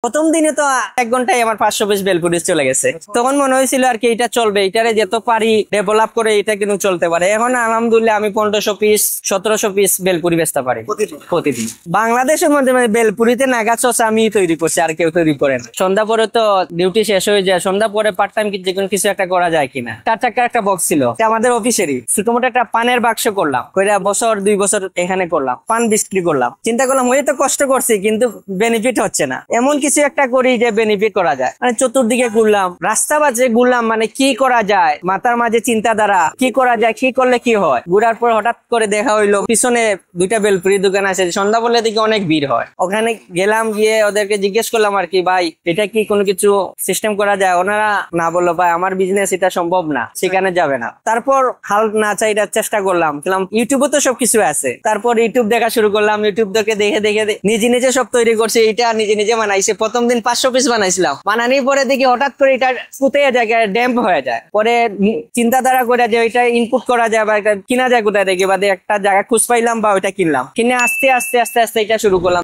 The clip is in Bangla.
প্রথম দিনে তো 1 ঘন্টায় আমার 500 পিস বেলপুরি চলে গেছে। তখন মনে হয়েছিল আর কি এটা চলবে, এটারে যত পারি ডেভেলপ করে এটা কিন্তু চলতে পারে। এখন আলহামদুলিল্লাহ আমি 1500 পিস 1700 পিস বেলপুরি বেচতে পারি প্রতিদিন। বাংলাদেশের মধ্যে বেলপুরিতে নাগা সস আমি তৈরি করছি, আর কেউ তৈরি করে না। সন্ধ্যা পরে তো ডিউটি শেষ হয়ে যায়, সন্ধ্যা পরে পার্ট টাইম যেকোনো কিছু একটা করা যায় কিনা। 4 চাকার একটা বক্স ছিল আমাদের অফিসেরই, ছোটমোটো একটা পানের বাক্স করলাম, কইরা বছর 2 বছর এখানে করলাম, পান বিক্রি করলাম। চিন্তা করলাম হয়তো কষ্ট করছি কিন্তু বেনিফিট হচ্ছে না, এমন কিছু একটা করি যে বেনিফিট করা যায়। মানে চতুর্দিকে ঘুরলাম, রাস্তা বাজে ঘুরলাম, মানে কি করা যায়, মাথার মাঝে চিন্তাধারা কি করা যায়, কি করলে কি হয়। ঘুরার পর হঠাৎ করে দেখা হইলো পিছনে 2টা বেলপুরি দোকান আছে, সন্ধ্যা বললে দিকে অনেক ভিড় হয়। ওখানে গেলাম, গিয়ে ওদেরকে জিজ্ঞেস করলাম আর কি, ভাই এটা কি কোনো কিছু সিস্টেম করা যায়? ওনারা না বললো, ভাই আমার বিজনেস এটা সম্ভব না, সেখানে যাবে না। তারপর হাল না চাইটা চেষ্টা করলাম, ইউটিউবে তো সবকিছু আছে। তারপর ইউটিউব দেখা শুরু করলাম, ইউটিউব দেখে দেখে দেখে নিজে নিজে সব তৈরি করছি। এটা নিজে নিজে বানাইছে। প্রথম দিন 500 পিস বানাইছিলাম, বানানোর পরে দেখি হঠাৎ করে এটা পুঁতে জায়গায় ড্যাম্প হয়ে যায়। পরে চিন্তাধারা করে যে ওইটা ইনপুট করা যায় বা এটা কিনা যায় কোথায়, দেখি বাদে একটা জায়গা খুঁজ পাইলাম বা ওইটা কিনলাম, কিনে আস্তে আস্তে আস্তে আস্তে এটা শুরু করলাম।